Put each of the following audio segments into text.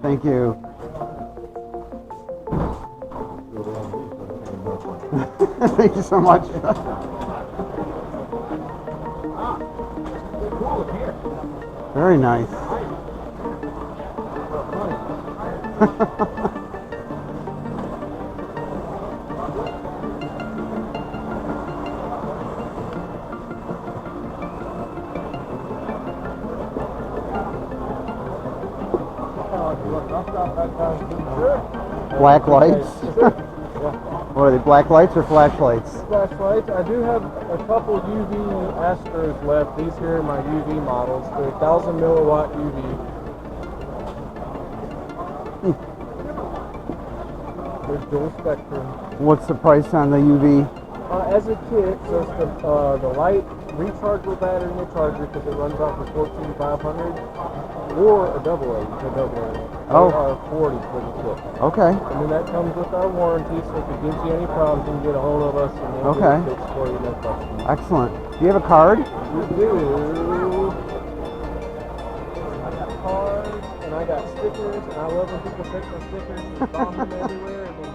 Thank you. Thank you so much. Very nice. Black lights? What are they, black lights or flashlights? Flashlights. I do have a couple UV Astros left. These here are my UV models. They're 1,000 milliwatt UV. They're dual spectrum. What's the price on the UV? As a kit, so it's the light rechargeable battery in the charger because it runs out for 14,500, or a double A. Oh. They are 40 for the kit. Okay. And then that comes with our warranty, so if it gives you any problems, you can get a hold of us and we'll get it fixed for you, no problem. Excellent. Do you have a card? We do. I got cards and I got stickers, and I love when people take my stickers and bomb them everywhere. And then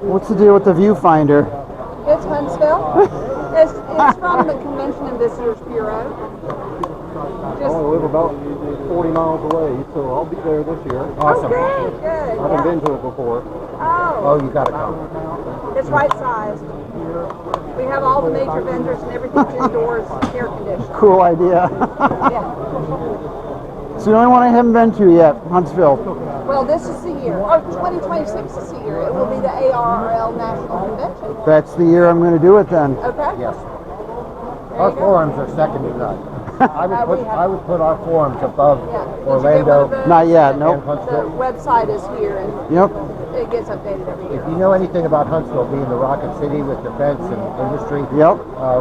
What's the deal with the viewfinder? It's Huntsville. It's from the Convention and Visitors Bureau. I only live about 40 miles away, so I'll be there this year. Awesome. Oh, good. I haven't been to it before. Oh, You gotta come. it's right sized. We have all the major vendors and everything's indoors, air conditioned. Cool idea. Yeah. It's the only one I haven't been to yet, Huntsville. Well, this is the year. Oh, 2026 is the year. It will be the ARRL National Convention. That's the year I'm going to do it then. Okay. Yes. There Our you go. forums are second to none. I would put our forums above Yeah. Did you get one Orlando of those? Not yet, and nope. The Huntsville. website is here and Yep. it gets updated every If year. you know anything about Huntsville being the Rocket City with defense and industry, Yep.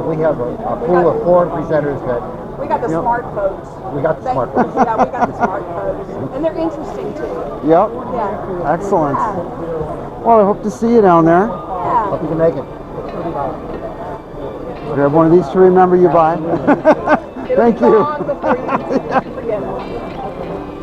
we have a pool of forum presenters that We got the Yep. smart folks. we got the smart folks. Yeah, we got the smart folks. And they're interesting too. Yep. Yeah. Excellent. Yeah. Well, I hope to see you down there. Yeah. Hope you can make it. Grab one of these to remember you by. It'll Thank be you. gone before you forget it.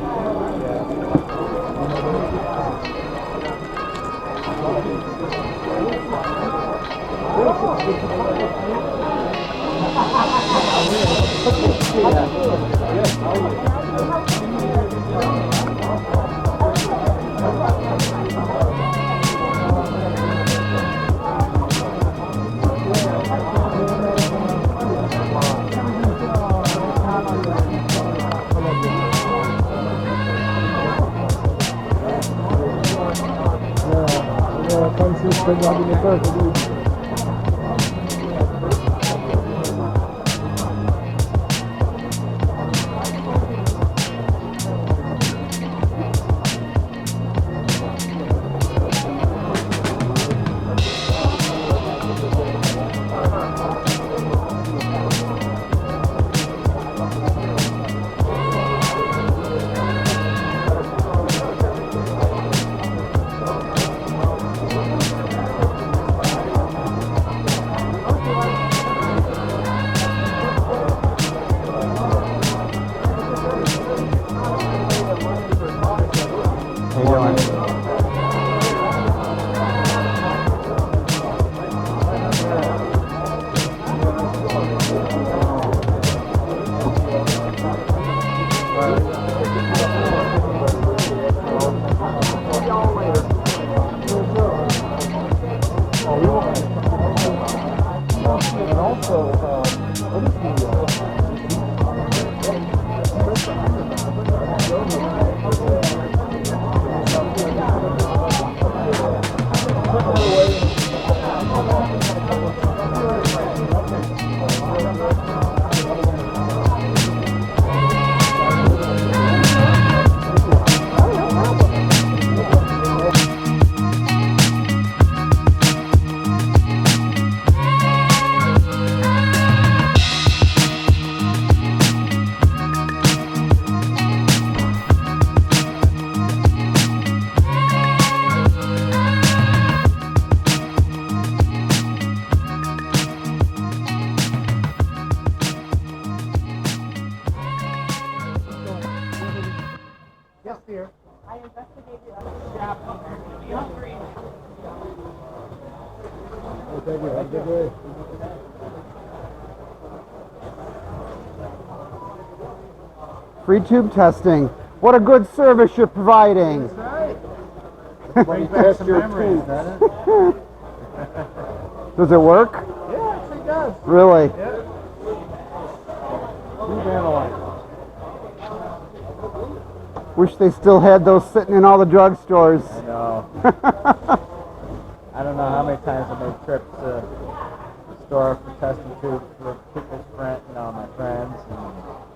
See y'all later. And also, what Yes, dear. I investigated. Thank you. Have a good day. Free tube testing. What a good service you're providing. Brings back some memories, doesn't it? Does it work? Yeah, actually it does. Really? Yeah. Tube analyzer. Wish they still had those sitting in all the drugstores. I know. I don't know how many times I made trips to the store for testing tubes for people's friends, my friends.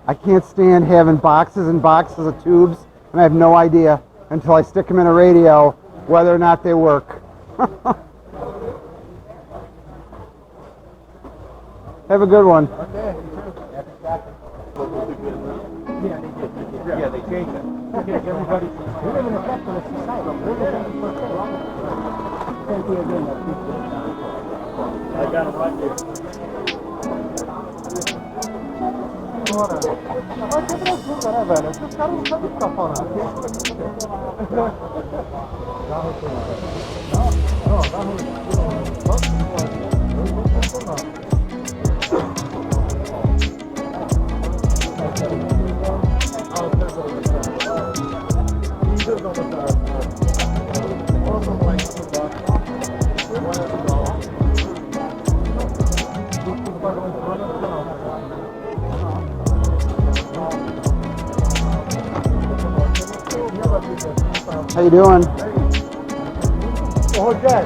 I can't stand having boxes and boxes of tubes, and I have no idea until I stick them in a radio whether or not they work. Have a good one. Okay, yeah, they changed it. Everybody, we live in a capitalist society. I got it right here. How you doing? Oh, Jack.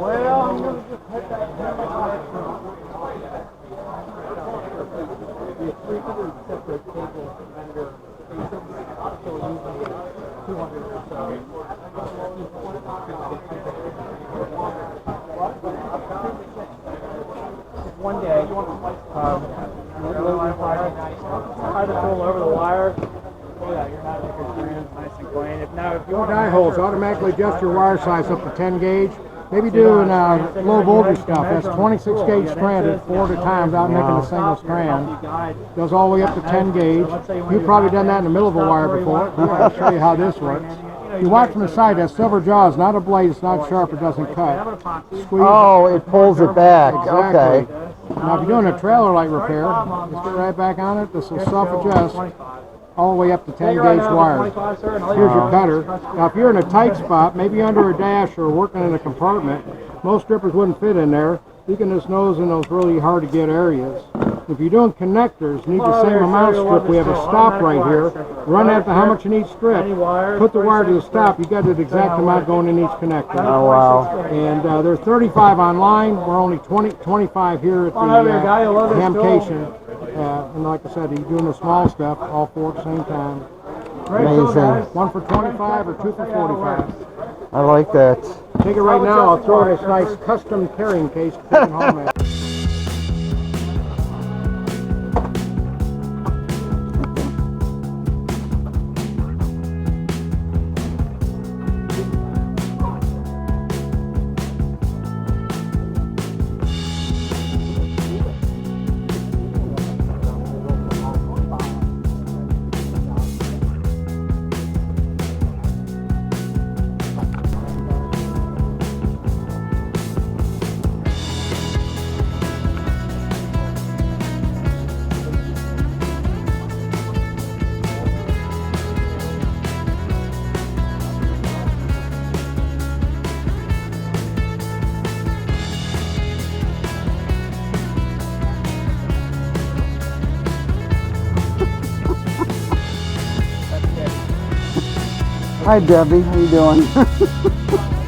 Well, I'm going to just hit that camera. The 300 separate cable vendor so usually 200 or so. One day, try to pull over the wire. Oh yeah, you're not making sure it's nice and clean. If you want Die holes automatically adjust your wire size up to 10 gauge. Maybe doing low voltage stuff. That's 26 gauge stranded 4 at a time without making a single strand. Goes all the way up to 10 gauge. You've probably done that in the middle of a wire before. I'll show you how this works. You watch from the side, that silver jaw is not a blade, it's not sharp, it doesn't cut. Squeeze Oh, it pulls it back. Exactly. Okay. Now if you're doing a trailer light repair, just get right back on it. This will self-adjust all the way up to 10 gauge wire. Here's your cutter. Now if you're in a tight spot, maybe under a dash or working in a compartment, most strippers wouldn't fit in there. You can just nose in those really hard to get areas. If you're doing connectors, you need the same amount of strip. We have a stop right here. Run that to how much in each strip. Put the wire to the stop. You got the exact amount going in each connector. Oh, wow. And there's 35 online. We're only 25 here at the HamCation. And like I said, you're doing the small stuff, all four at the same time. Amazing. One for 25 or two for 45. I like that. Take it right now. I'll throw this nice custom carrying case to take it home at. Hi, Debbie. How you doing?